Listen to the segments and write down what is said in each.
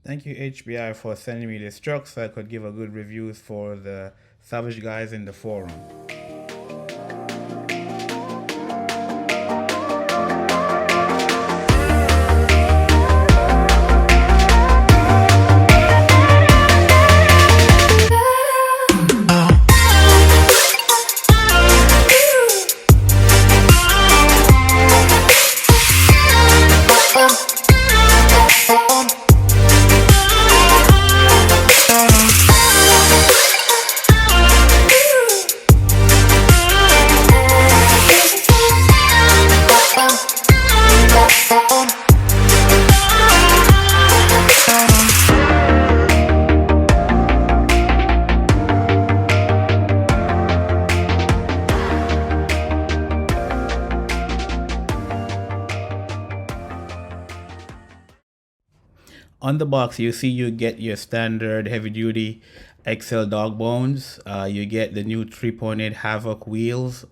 Thank you HPI for sending me this truck so I could give a good reviews for the Savage guys in the forum. On the box, you get your standard heavy duty XL dog bones. You get the new 3.8 Havoc wheels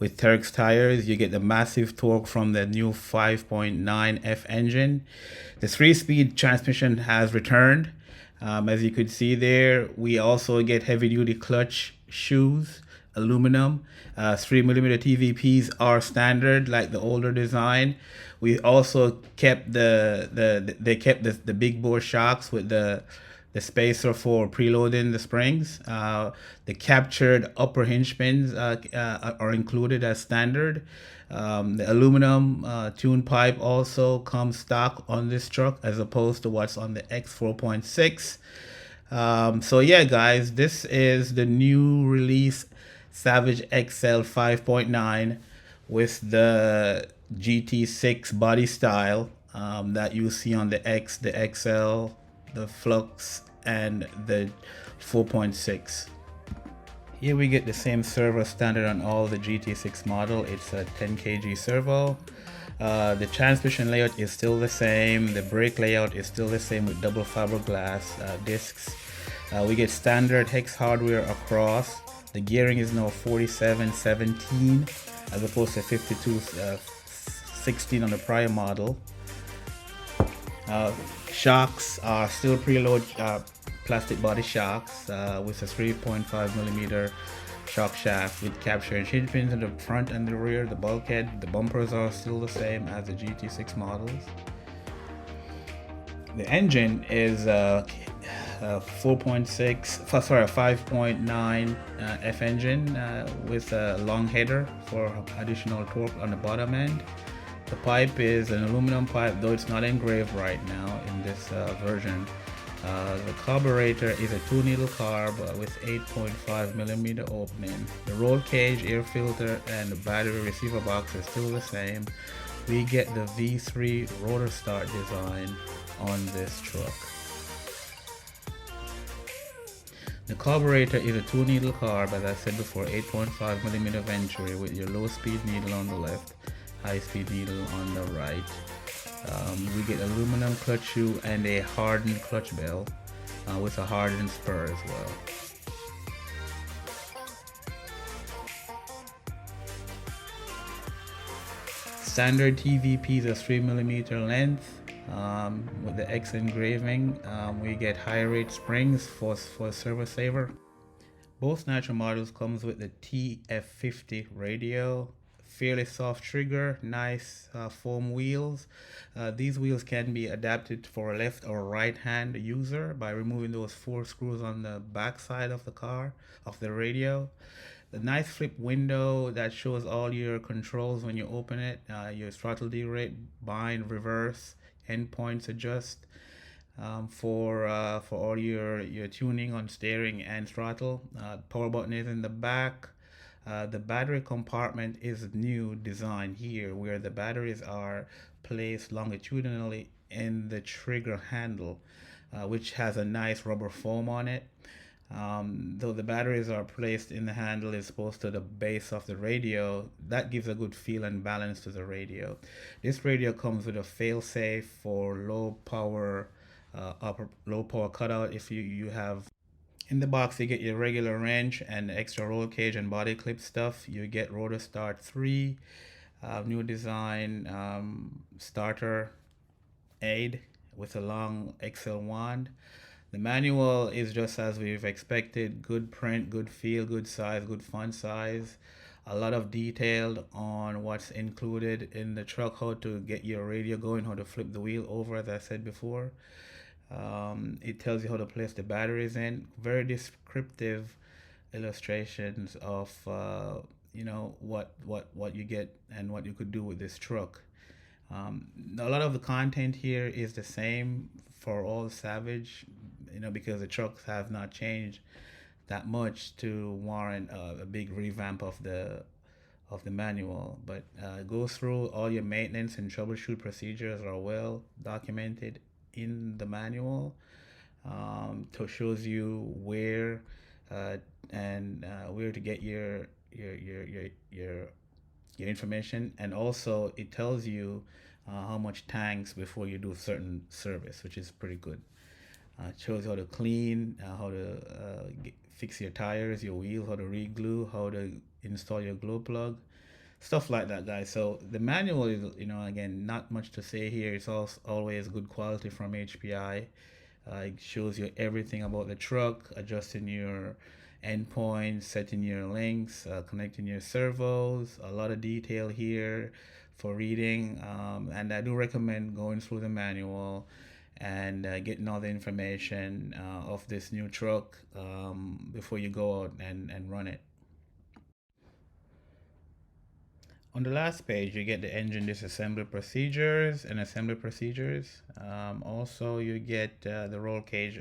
with Terex tires. You get the massive torque from the new 5.9 F engine. The 3-speed transmission has returned. As you could see there, we also get heavy duty clutch shoes, aluminum. 3mm TVPs are standard like the older design. We also kept they kept the big bore shocks with the spacer for preloading the springs. The captured upper hinge pins are included as standard. The aluminum tune pipe also comes stock on this truck as opposed to what's on the X 4.6. So yeah, guys, this is the new release Savage XL 5.9 with the GT6 body style that you see on the X, the XL, the Flux, and the 4.6. Here we get the same servo standard on all the GT6 model. It's a 10 kg servo. The transmission layout is still the same. The brake layout is still the same with double fiberglass discs. We get standard hex hardware across. The gearing is now 4717 as opposed to 5216 on the prior model. Shocks are still preload plastic body shocks with a 3.5mm shock shaft with capturing hinge pins in the front and the rear. The bulkhead, the bumpers are still the same as the GT6 models. The engine is 5.9 F engine with a long header for additional torque on the bottom end. The pipe is an aluminum pipe, though it's not engraved right now in this version. The carburetor is a 2-needle carb with 8.5mm opening. The roll cage, air filter, and the battery receiver box is still the same. We get the V3 rotor start design on this truck. The carburetor is a 2-needle carb, as I said before, 8.5mm venturi with your low speed needle on the left, high speed needle on the right. We get aluminum clutch shoe and a hardened clutch bell with a hardened spur as well. Standard TVPs are 3mm length with the X engraving. We get high rate springs for servo saver. Both Nitro models comes with the TF50 radio. Fairly soft trigger, nice foam wheels. These wheels can be adapted for a left or right hand user by removing those 4 screws on the back side of the car, of the radio. The nice flip window that shows all your controls when you open it, your throttle derate, bind, reverse, endpoints adjust, for all your tuning on steering and throttle. Power button is in the back. The battery compartment is new design here, where the batteries are placed longitudinally in the trigger handle, which has a nice rubber foam on it. Though the batteries are placed in the handle as opposed to the base of the radio, that gives a good feel and balance to the radio. This radio comes with a fail-safe for low power cutout. If you have in the box, you get your regular wrench and extra roll cage and body clip stuff. You get rotor start 3, new design, starter aid with a long XL wand. The manual is just as we've expected. Good print, good feel, good size, good font size. A lot of detail on what's included in the truck, how to get your radio going, how to flip the wheel over, as I said before. It tells you how to place the batteries in. Very descriptive illustrations of what you get and what you could do with this truck. A lot of the content here is the same for all Savage, because the trucks have not changed that much to warrant a big revamp of the manual. But go through all your maintenance and troubleshoot procedures are well documented in the manual. To shows you where and where to get your information, and also it tells you how much tanks before you do certain service, which is pretty good. It shows how to clean, how to fix your tires, your wheels, how to re-glue, how to install your glow plug, stuff like that, guys. So the manual is, again, not much to say here. It's also always good quality from HPI. It shows you everything about the truck, adjusting your endpoints, setting your links, connecting your servos. A lot of detail here for reading, and I do recommend going through the manual and getting all the information of this new truck before you go out and run it. On the last page, you get the engine disassembly procedures and assembly procedures. Also, you get the roll cage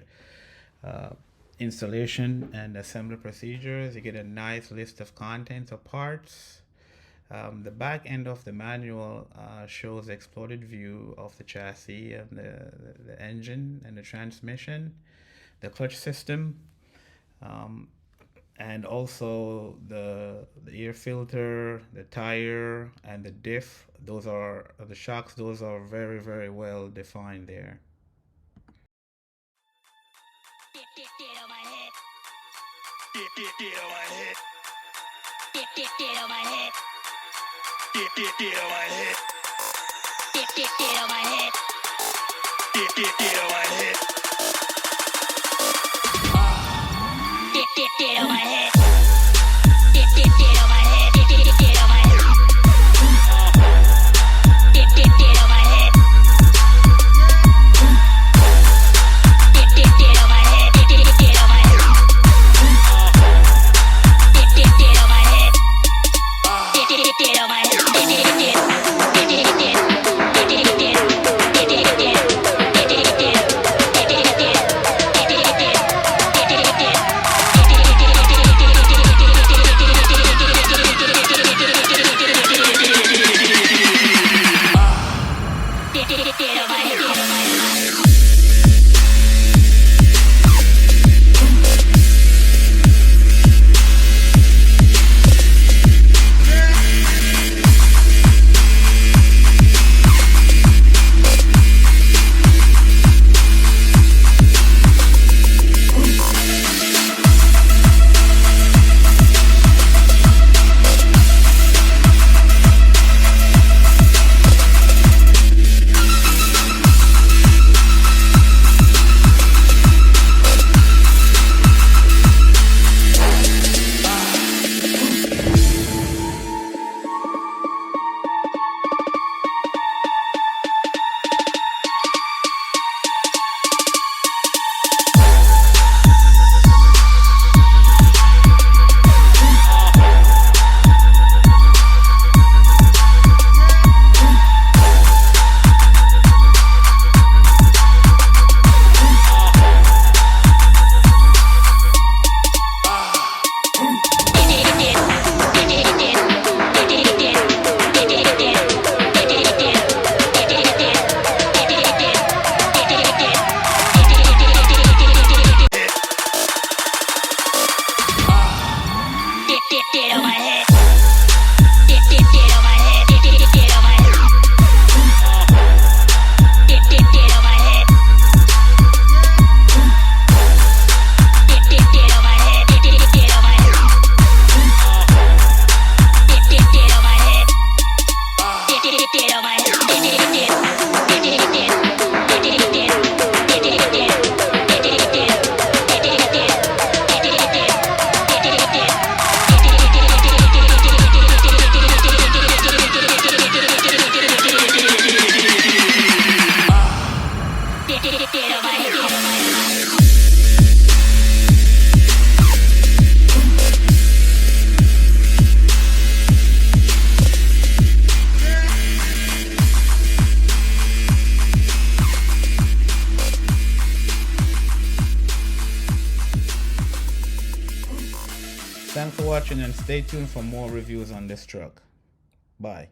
installation and assembly procedures. You get a nice list of contents of parts. The back end of the manual shows the exploded view of the chassis and the engine and the transmission, the clutch system, and also the air filter, the tire, and the diff. Those are the shocks. Those are very, very well defined there. Get Thanks for watching and stay tuned for more reviews on this truck. Bye.